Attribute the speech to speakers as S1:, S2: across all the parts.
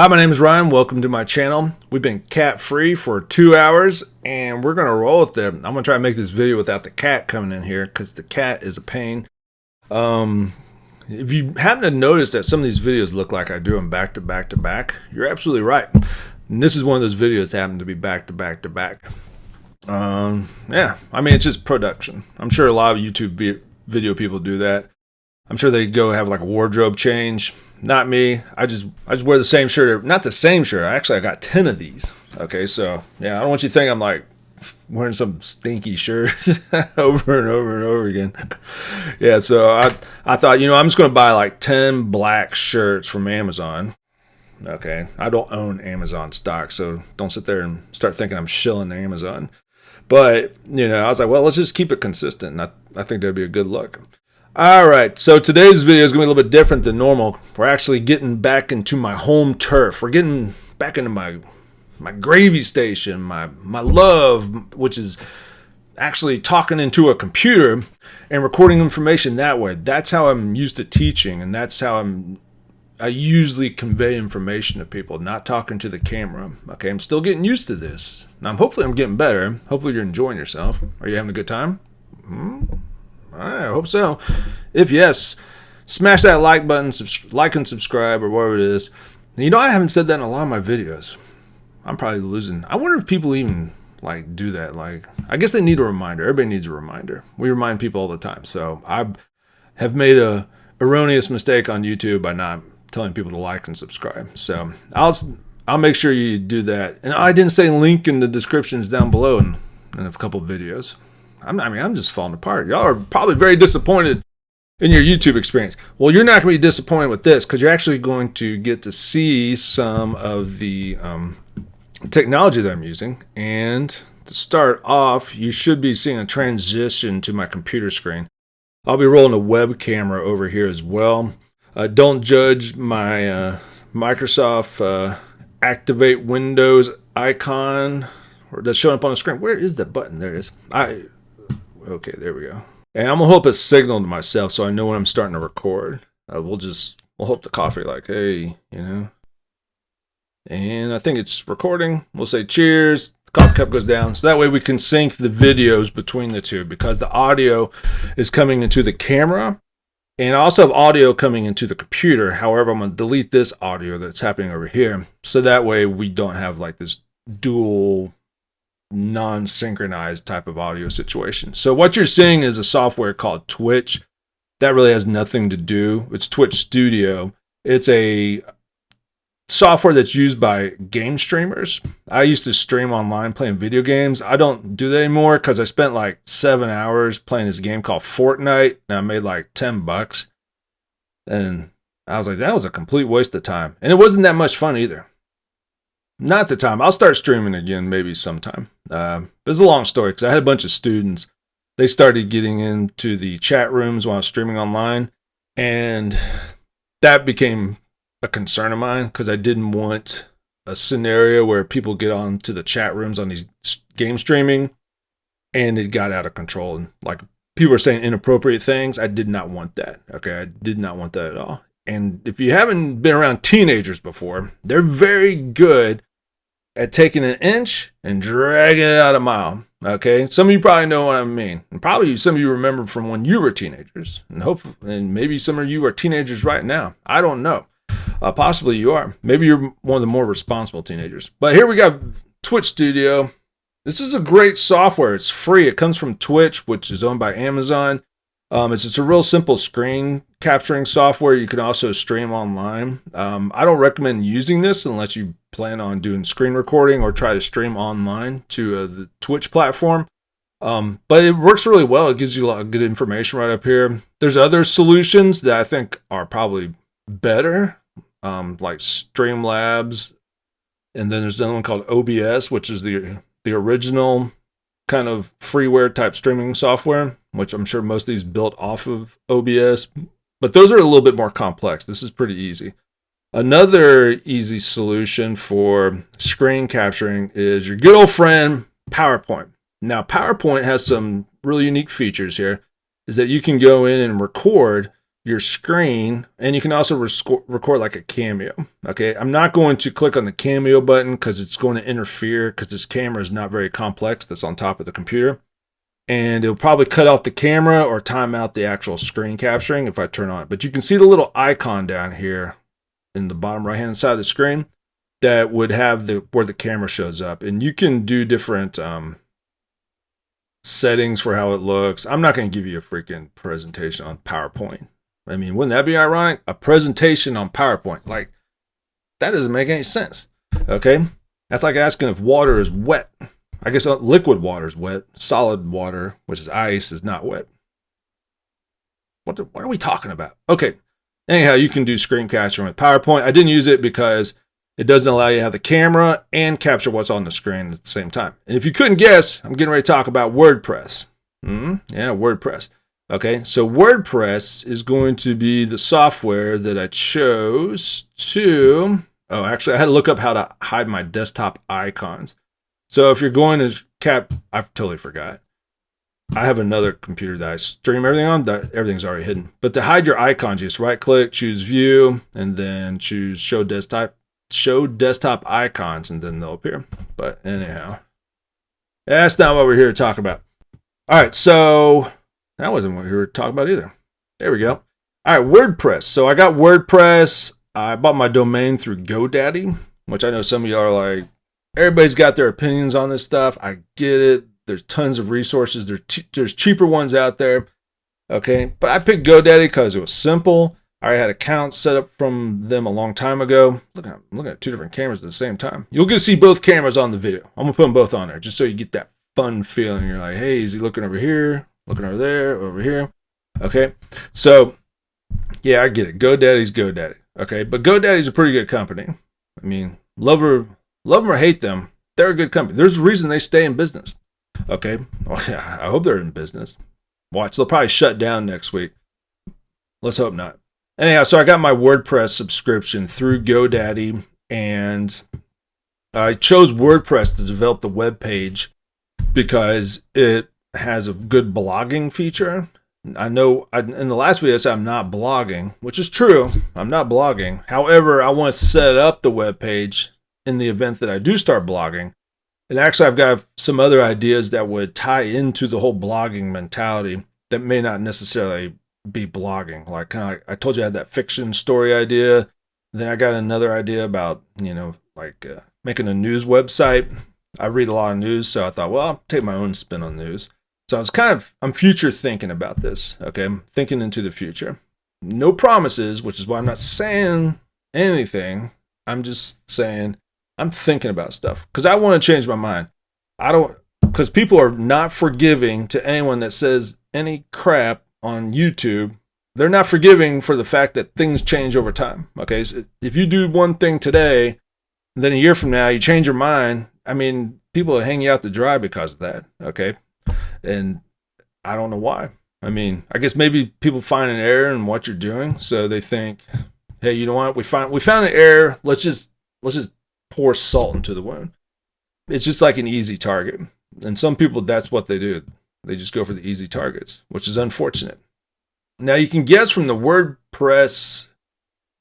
S1: Hi, my name is Ryan. Welcome to my channel. We've been cat free for 2 hours and we're going to roll with it. I'm going to try to make this video without the cat coming in here because the cat is a pain. If you happen to notice that some of these videos look like I do them back to back to back, you're absolutely right. And this is one of those videos that happen to be back to back to back. Yeah, I mean, it's just production. I'm sure a lot of YouTube video people do that. I'm sure they go have like a wardrobe change. Not me. I just wear the same shirt. Not the same shirt. I got 10 of these. Okay, so yeah, I don't want you to think I'm like wearing some stinky shirt over and over and over again. Yeah, so I thought, I'm just going to buy like 10 black shirts from Amazon. Okay, I don't own Amazon stock, so don't sit there and start thinking I'm shilling Amazon. But, I was like, well, let's just keep it consistent. And I think that'd be a good look. All right, so today's video is going to be a little bit different than normal. We're actually getting back into my home turf. We're getting back into my gravy station, my love, which is actually talking into a computer and recording information that way. That's how I'm used to teaching, and that's how I usually convey information to people, not talking to the camera. Okay, I'm still getting used to this. Now, hopefully I'm getting better. Hopefully you're enjoying yourself. Are you having a good time? I hope so. If yes, smash that like button, like and subscribe, or whatever it is. And I haven't said that in a lot of my videos. I'm probably losing. I wonder if people even do that. I guess they need a reminder. Everybody needs a reminder. We remind people all the time. So I have made a erroneous mistake on YouTube by not telling people to like and subscribe. So I'll make sure you do that. And I didn't say link in the descriptions down below in a couple of videos. I'm just falling apart. Y'all are probably very disappointed in your YouTube experience. Well, you're not going to be disappointed with this because you're actually going to get to see some of the technology that I'm using. And to start off, you should be seeing a transition to my computer screen. I'll be rolling a web camera over here as well. Don't judge my Microsoft Activate Windows icon that's showing up on the screen. Where is the button? There it is. Okay, there we go. And I'm gonna hope a signal to myself so I know when I'm starting to record. We'll hope the coffee hey, And I think it's recording. We'll say cheers. The coffee cup goes down. So that way we can sync the videos between the two because the audio is coming into the camera. And I also have audio coming into the computer. However, I'm gonna delete this audio that's happening over here. So that way we don't have this dual non-synchronized type of audio situation. So what you're seeing is a software called Twitch. That really has nothing to do. It's Twitch Studio. It's a software that's used by game streamers. I used to stream online playing video games. I don't do that anymore because I spent 7 hours playing this game called Fortnite and I made $10. And I was like, that was a complete waste of time. And it wasn't that much fun either. Not the time. I'll start streaming again maybe sometime. It's a long story because I had a bunch of students. They started getting into the chat rooms while I was streaming online. And that became a concern of mine because I didn't want a scenario where people get on to the chat rooms on these game streaming and it got out of control. And people were saying inappropriate things. I did not want that. Okay. I did not want that at all. And if you haven't been around teenagers before, they're very good at taking an inch and dragging it out a mile. Okay, some of you probably know what I mean, and probably some of you remember from when you were teenagers, and maybe some of you are teenagers right now. I don't know. Possibly you are. Maybe you're one of the more responsible teenagers. But here we got Twitch Studio. This is a great software. It's free. It comes from Twitch, which is owned by Amazon. It's a real simple screen capturing software. You can also stream online. I don't recommend using this unless you plan on doing screen recording or try to stream online to the Twitch platform. But it works really well. It gives you a lot of good information right up here. There's other solutions that I think are probably better, like Streamlabs. And then there's another one called OBS, which is the original kind of freeware type streaming software, which I'm sure most of these built off of OBS, but those are a little bit more complex. This is pretty easy. Another easy solution for screen capturing is your good old friend PowerPoint. Now, PowerPoint has some really unique features here, is that you can go in and record your screen, and you can also record like a cameo. Okay, I'm not going to click on the cameo button because it's going to interfere, because this camera is not very complex that's on top of the computer, and it'll probably cut off the camera or time out the actual screen capturing if I turn on it. But you can see the little icon down here in the bottom right hand side of the screen that would have where the camera shows up, and you can do different settings for how it looks. I'm not going to give you a freaking presentation on PowerPoint. I mean, wouldn't that be ironic? A presentation on PowerPoint. Like, that doesn't make any sense. Okay? That's like asking if water is wet. I guess liquid water is wet. Solid water, which is ice, is not wet. What are we talking about? Okay. Anyhow, you can do screen capturing with PowerPoint. I didn't use it because it doesn't allow you to have the camera and capture what's on the screen at the same time. And if you couldn't guess, I'm getting ready to talk about WordPress. Yeah, WordPress. Okay, so WordPress is going to be the software that I chose to... Oh, actually, I had to look up how to hide my desktop icons. So if you're going to I totally forgot. I have another computer that I stream everything on. Everything's already hidden. But to hide your icons, you just right-click, choose View, and then choose Show Desktop Icons, and then they'll appear. But anyhow, that's not what we're here to talk about. All right, so... That wasn't what we were talking about either. There we go. All right, WordPress. So I got WordPress. I bought my domain through GoDaddy, which I know some of you are like, everybody's got their opinions on this stuff. I get it. There's tons of resources. There's cheaper ones out there. Okay, but I picked GoDaddy because it was simple. I already had accounts set up from them a long time ago. I'm looking at two different cameras at the same time. You'll get to see both cameras on the video. I'm going to put them both on there just so you get that fun feeling. You're like, hey, is he looking over here? Looking over there, over here. Okay, so yeah, I get it. GoDaddy's GoDaddy. Okay, but GoDaddy's a pretty good company. I mean, love them or hate them, they're a good company. There's a reason they stay in business. Okay, well, yeah, I hope they're in business. Watch, they'll probably shut down next week. Let's hope not. Anyhow, so I got my WordPress subscription through GoDaddy, and I chose WordPress to develop the web page because it has a good blogging feature. I know in the last video I said I'm not blogging, which is true. I'm not blogging. However, I want to set up the web page in the event that I do start blogging. And actually, I've got some other ideas that would tie into the whole blogging mentality that may not necessarily be blogging. Like, kind of like I told you, I had that fiction story idea. Then I got another idea about, making a news website. I read a lot of news, so I thought, well, I'll take my own spin on news. So I'm future thinking about this. Okay, I'm thinking into the future. No promises, which is why I'm not saying anything. I'm just saying I'm thinking about stuff because I want to change my mind. Because people are not forgiving to anyone that says any crap on YouTube. They're not forgiving for the fact that things change over time. Okay, so if you do one thing today, then a year from now you change your mind. I mean, people will hang you out to dry because of that. Okay. And I don't know why. I mean, I guess maybe people find an error in what you're doing, so they think, "Hey, you know what? We found an error. Let's just pour salt into the wound." It's just like an easy target, and some people that's what they do. They just go for the easy targets, which is unfortunate. Now you can guess from the WordPress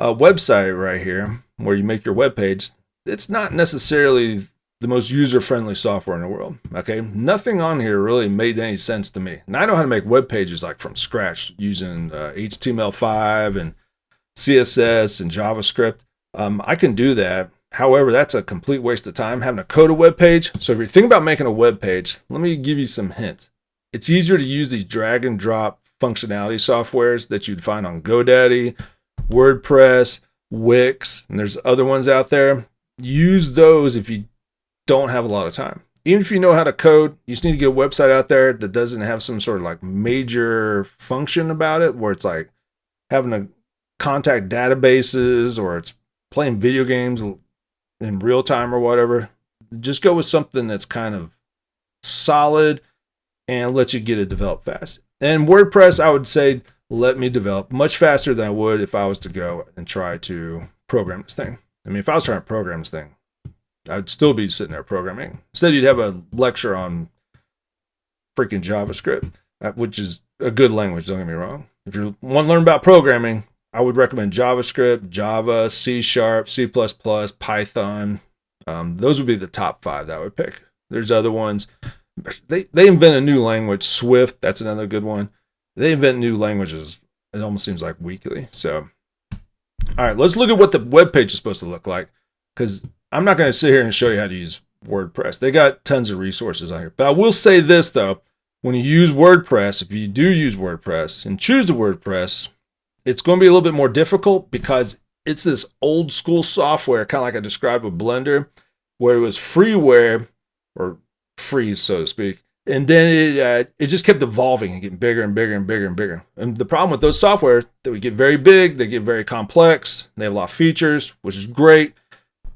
S1: website right here, where you make your web page, it's not necessarily the most user-friendly software in the world. Okay, nothing on here really made any sense to me. And I know how to make web pages like from scratch using HTML5 and CSS and JavaScript. I can do that. However, that's a complete waste of time having to code a web page. So if you're thinking about making a web page, let me give you some hints. It's easier to use these drag and drop functionality softwares that you'd find on GoDaddy, WordPress, Wix, and there's other ones out there. Use those if you don't have a lot of time. Even if you know how to code, you just need to get a website out there that doesn't have some sort of like major function about it, where it's like having to contact databases or it's playing video games in real time or whatever. Just go with something that's kind of solid and let you get it developed fast. And WordPress, I would say, let me develop much faster than I would if I was to go and try to program this thing. I mean, if I was trying to program this thing, I'd still be sitting there programming. Instead, you'd have a lecture on freaking JavaScript, which is a good language, don't get me wrong. If you want to learn about programming, I would recommend JavaScript, Java, C Sharp, C++, Python. Those would be the top 5 that I would pick. There's other ones. They invent a new language, Swift. That's another good one. They invent new languages. It almost seems like weekly. So, all right, let's look at what the web page is supposed to look like. Because I'm not going to sit here and show you how to use WordPress. They got tons of resources on here. But I will say this, though. When you use WordPress, if you do use WordPress and choose the WordPress, it's going to be a little bit more difficult because it's this old school software, kind of like I described with Blender, where it was freeware, or free, so to speak. And then it just kept evolving and getting bigger and bigger and bigger and bigger. And the problem with those software, they would get very big, they get very complex, they have a lot of features, which is great,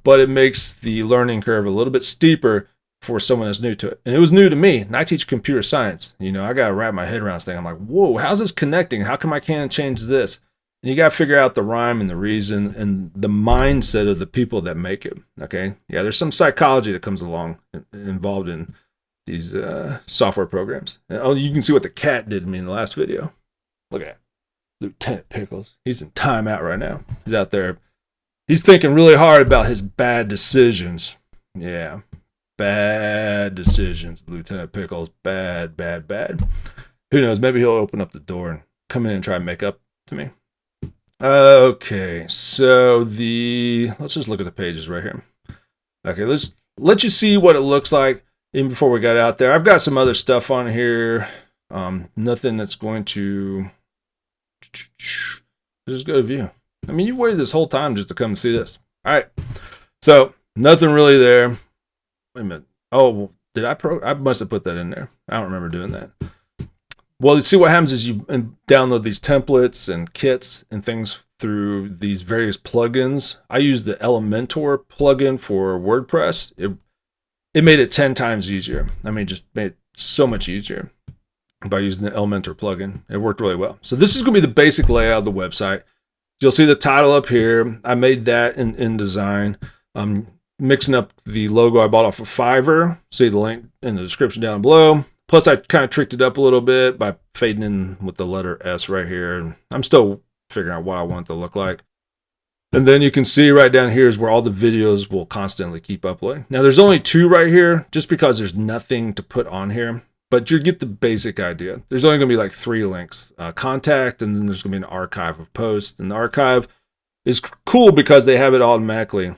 S1: but it makes the learning curve a little bit steeper for someone that's new to it. And it was new to me, and I teach computer science. You know, I got to wrap my head around this thing. I'm like, whoa, how's this connecting? How come I can't change this? And you got to figure out the rhyme and the reason and the mindset of the people that make it. Okay. Yeah, there's some psychology that comes along involved in these software programs. And, oh, you can see what the cat did to me in the last video. Look at that. Lieutenant Pickles. He's in timeout right now. He's out there. He's thinking really hard about his bad decisions. Yeah. Bad decisions, Lieutenant Pickles. Bad, bad, bad. Who knows? Maybe he'll open up the door and come in and try and make up to me. Okay, so let's just look at the pages right here. Okay, let's let you see what it looks like even before we got out there. I've got some other stuff on here. Nothing that's going to just go to view. I mean, you waited this whole time just to come and see this. All right, so nothing really there. Wait a minute. Oh, did I must have put that in there. I don't remember doing that. Well, you see what happens is you download these templates and kits and things through these various plugins. I use the Elementor plugin for WordPress. It made it 10 times easier. I mean, just made it so much easier by using the Elementor plugin. It worked really well. So this is going to be the basic layout of the website. You'll see the title up here. I made that in InDesign. Mixing up the logo I bought off of Fiverr. See the link in the description down below. Plus, I kind of tricked it up a little bit by fading in with the letter S right here. I'm still figuring out what I want it to look like. And then you can see right down here is where all the videos will constantly keep uploading. Now, there's only 2 right here just because there's nothing to put on here. But you get the basic idea. There's only going to be like 3 links. Contact, and then there's going to be an archive of posts. And the archive is cool because they have it automatically.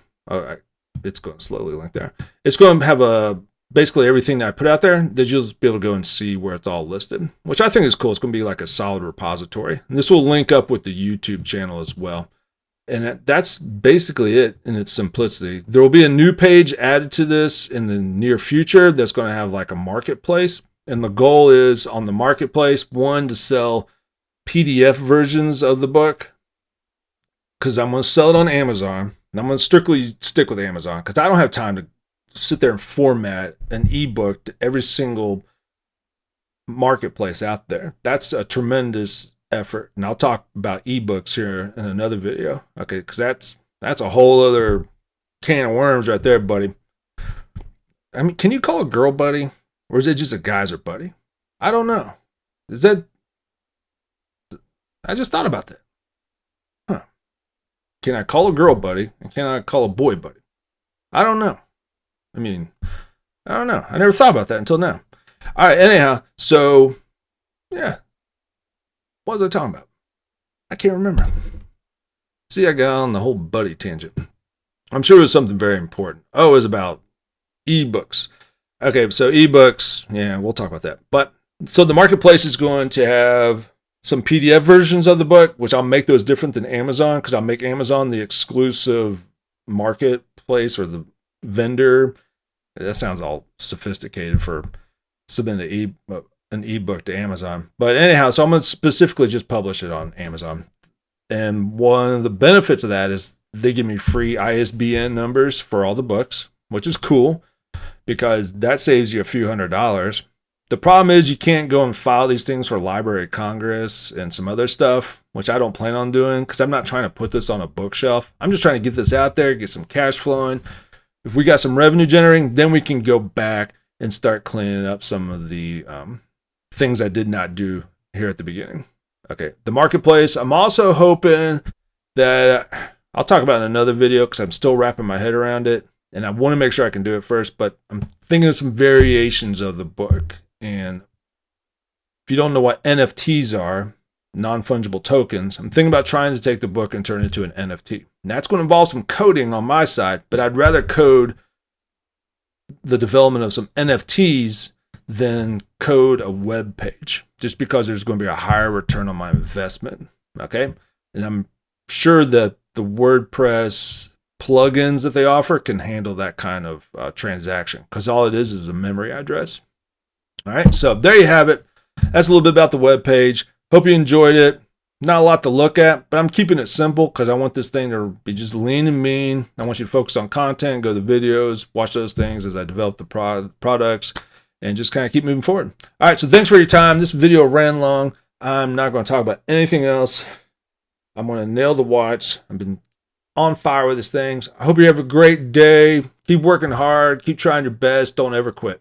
S1: It's going slowly like there. It's going to have basically everything that I put out there that you'll just be able to go and see where it's all listed, which I think is cool. It's going to be like a solid repository. And this will link up with the YouTube channel as well. And that's basically it in its simplicity. There will be a new page added to this in the near future that's going to have like a marketplace. And the goal is on the marketplace, 1, to sell PDF versions of the book, because I'm going to sell it on Amazon. And I'm going to strictly stick with Amazon because I don't have time to sit there and format an ebook to every single marketplace out there. That's a tremendous effort. And I'll talk about ebooks here in another video. Okay, because that's a whole other can of worms right there, buddy. I mean, can you call a girl buddy? Or is it just a guys or buddy? I don't know. I just thought about that. Can I call a girl buddy? And can I call a boy buddy? I don't know. I mean, I don't know. I never thought about that until now. All right, anyhow, so, yeah. What was I talking about? I can't remember. See, I got on the whole buddy tangent. I'm sure it was something very important. Oh, it was about ebooks. Okay, so ebooks, yeah, we'll talk about that. But, so the marketplace is going to have some PDF versions of the book, which I'll make those different than Amazon, because I'll make Amazon the exclusive marketplace or the vendor. That sounds all sophisticated for submitting an ebook to Amazon. But anyhow, so I'm going to specifically just publish it on Amazon. And one of the benefits of that is they give me free ISBN numbers for all the books, which is cool because that saves you a few $100s. The problem is you can't go and file these things for Library of Congress and some other stuff, which I don't plan on doing because I'm not trying to put this on a bookshelf. I'm just trying to get this out there, get some cash flowing. If we got some revenue generating, then we can go back and start cleaning up some of the things I did not do here at the beginning. Okay, the marketplace. I'm also hoping that I'll talk about in another video because I'm still wrapping my head around it. And I want to make sure I can do it first, but I'm thinking of some variations of the book. And if you don't know what NFTs are, non-fungible tokens, I'm thinking about trying to take the book and turn it into an NFT. And that's going to involve some coding on my side, but I'd rather code the development of some NFTs than code a web page, just because there's going to be a higher return on my investment. Okay. And I'm sure that the WordPress plugins that they offer can handle that kind of transaction, because all it is a memory address. All right. So there you have it. That's a little bit about the web page. Hope you enjoyed it. Not a lot to look at, but I'm keeping it simple because I want this thing to be just lean and mean. I want you to focus on content, go to the videos, watch those things as I develop the products, and just kind of keep moving forward. All right, so thanks for your time. This video ran long. I'm not going to talk about anything else. I'm going to nail the watch. I've been on fire with these things. I hope you have a great day. Keep working hard. Keep trying your best. Don't ever quit.